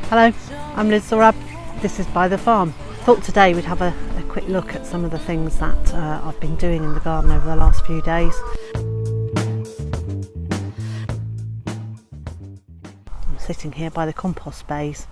Hello, I'm Zorab. This is Byther Farm. Thought today we'd have a quick look at some of the things that I've been doing in the garden over the last few days. I'm sitting here by the compost bays.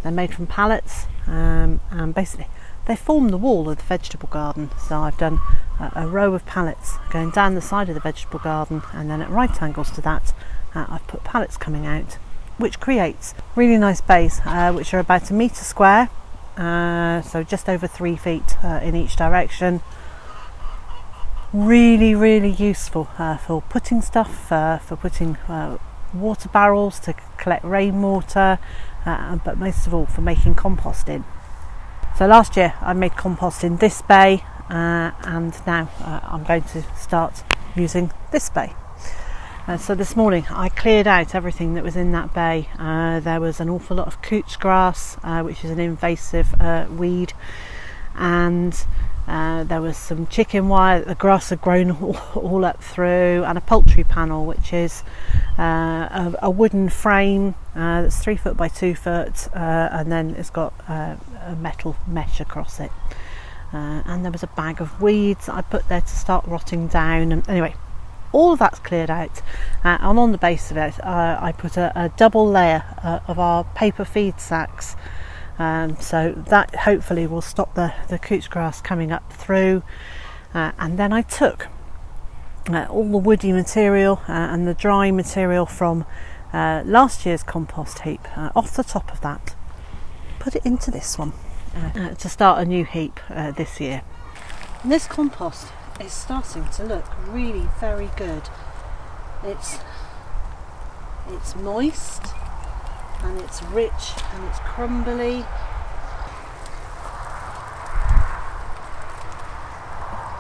They're made from pallets and basically they form the wall of the vegetable garden. So I've done a row of pallets going down the side of the vegetable garden, and then at right angles to that I've put pallets coming out, which creates really nice bays which are about 1 metre square, so just over 3 feet in each direction. Really useful for putting stuff, for putting water barrels to collect rainwater, but most of all for making compost in. So last year I made compost in this bay, and now I'm going to start using this bay. So this morning I cleared out everything that was in that bay. There was an awful lot of couch grass, which is an invasive weed, and there was some chicken wire that the grass had grown all up through, and a poultry panel, which is a wooden frame that's 3 foot by 2 foot, and then it's got a metal mesh across it. And there was a bag of weeds that I put there to start rotting down. And anyway, all of that's cleared out, and on the base of it I put a double layer of our paper feed sacks, so that hopefully will stop the couch grass coming up through. And then I took all the woody material and the dry material from last year's compost heap off the top of that, put it into this one to start a new heap this year. And this compost is starting to look really very good. It's moist and it's rich and it's crumbly.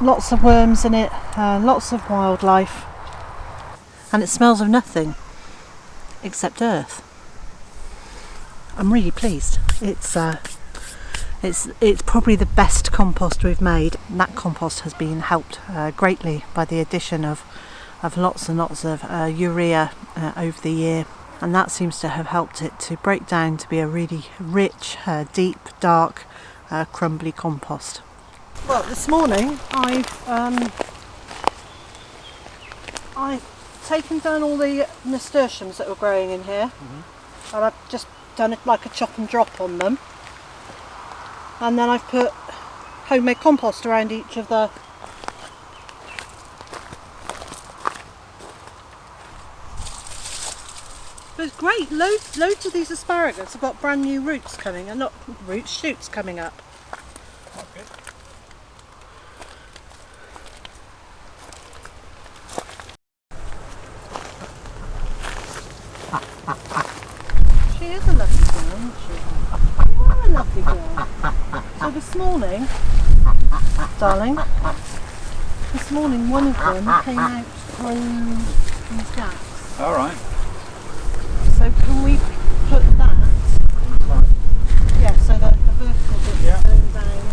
Lots of worms in it, lots of wildlife, and it smells of nothing except earth. I'm really pleased. It's probably the best compost we've made. And that compost has been helped greatly by the addition of lots and lots of urea over the year, and that seems to have helped it to break down to be a really rich, deep, dark, crumbly compost. Well, this morning I've taken down all the nasturtiums that were growing in here, and I've just done it like a chop and drop on them. And then I've put homemade compost around each of the But it's great, loads of these asparagus have got brand new roots coming, and not roots, shoots coming up. Okay. She is a lovely girl, isn't she? You are a lovely girl. So this morning, darling, one of them came out through these gaps. Alright. So can we put that? Yeah, so the vertical bit is going down.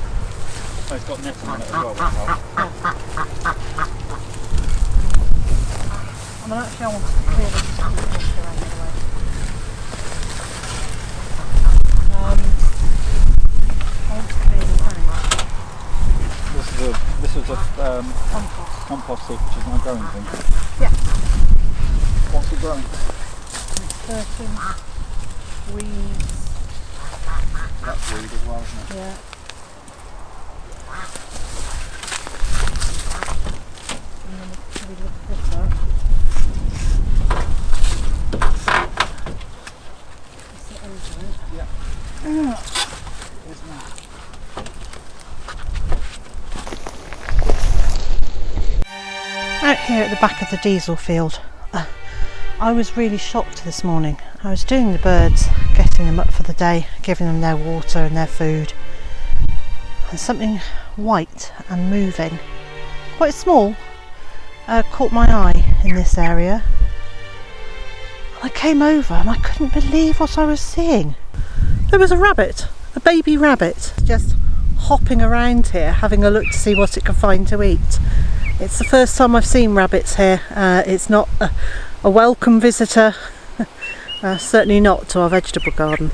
Oh, it's got netting on it as well. I mean, actually I wanted to clear this around the way. I want to clear the tank. This was a compost heap, which is now growing thing. Yeah. What's it growing? Certain weeds. That's weed as well, isn't it? Yeah. And then we lift this up. That's the engine. Yeah. Isn't it? Out here at the back of the diesel field, I was really shocked this morning. I was doing the birds, getting them up for the day, giving them their water and their food, and something white and moving, quite small, caught my eye in this area. I came over and I couldn't believe what I was seeing. There was a rabbit, a baby rabbit, just hopping around here, having a look to see what it could find to eat. It's the first time I've seen rabbits here. It's not a welcome visitor. certainly not to our vegetable garden.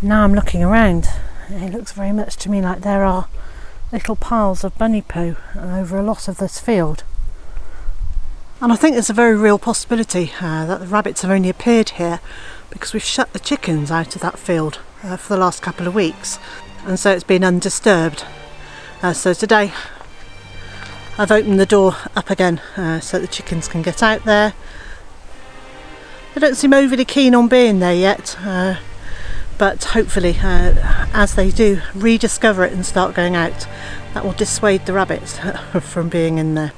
Now I'm looking around, it looks very much to me like there are little piles of bunny poo over a lot of this field. And I think there's a very real possibility that the rabbits have only appeared here because we've shut the chickens out of that field for the last couple of weeks, and so it's been undisturbed. So today I've opened the door up again so the chickens can get out there. They don't seem overly keen on being there yet, but hopefully as they do rediscover it and start going out, that will dissuade the rabbits from being in there.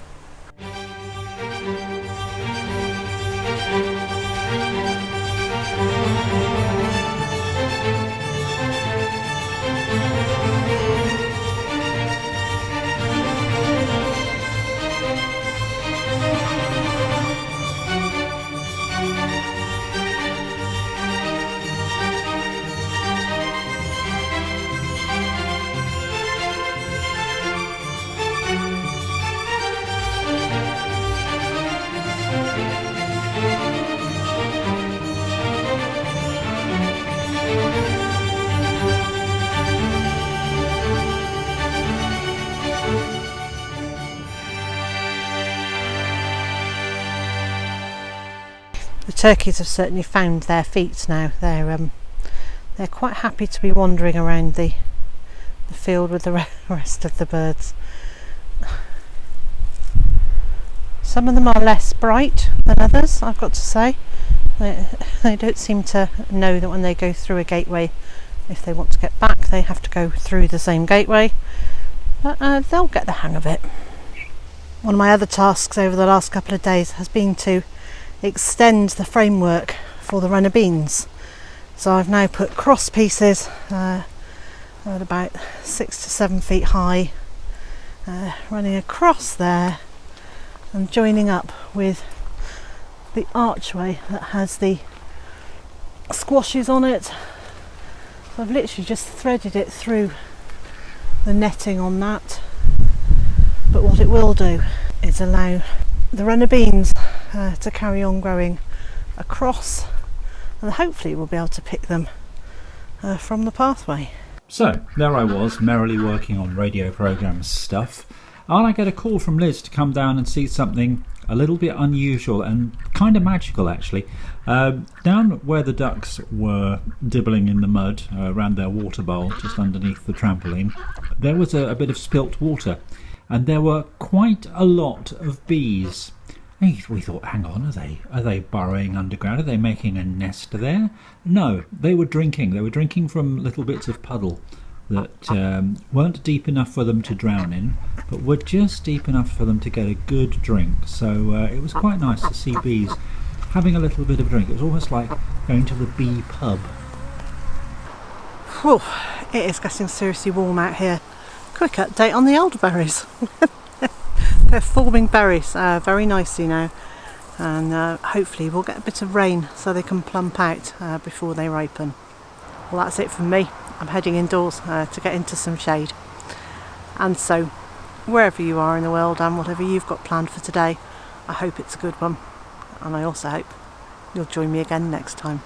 The turkeys have certainly found their feet now. They're quite happy to be wandering around the field with the rest of the birds. Some of them are less bright than others, I've got to say. They don't seem to know that when they go through a gateway, if they want to get back, they have to go through the same gateway. But they'll get the hang of it. One of my other tasks over the last couple of days has been to extend the framework for the runner beans. So I've now put cross pieces at about 6 to 7 feet high, running across there and joining up with the archway that has the squashes on it. So I've literally just threaded it through the netting on that, but what it will do is allow the runner beans to carry on growing across, and hopefully we'll be able to pick them from the pathway. So there I was, merrily working on radio programme stuff, and I get a call from Liz to come down and see something a little bit unusual and kind of magical actually. Down where the ducks were dibbling in the mud around their water bowl just underneath the trampoline, there was a bit of spilt water, and there were quite a lot of bees. We thought, hang on, are they burrowing underground? Are they making a nest there? No, they were drinking. They were drinking from little bits of puddle that weren't deep enough for them to drown in, but were just deep enough for them to get a good drink. So it was quite nice to see bees having a little bit of a drink. It was almost like going to the bee pub. Whew, it is getting seriously warm out here. Quick update on the elderberries. They're forming berries very nicely now, and hopefully we'll get a bit of rain so they can plump out before they ripen. Well, that's it from me. I'm heading indoors to get into some shade. And so, wherever you are in the world and whatever you've got planned for today, I hope it's a good one, and I also hope you'll join me again next time.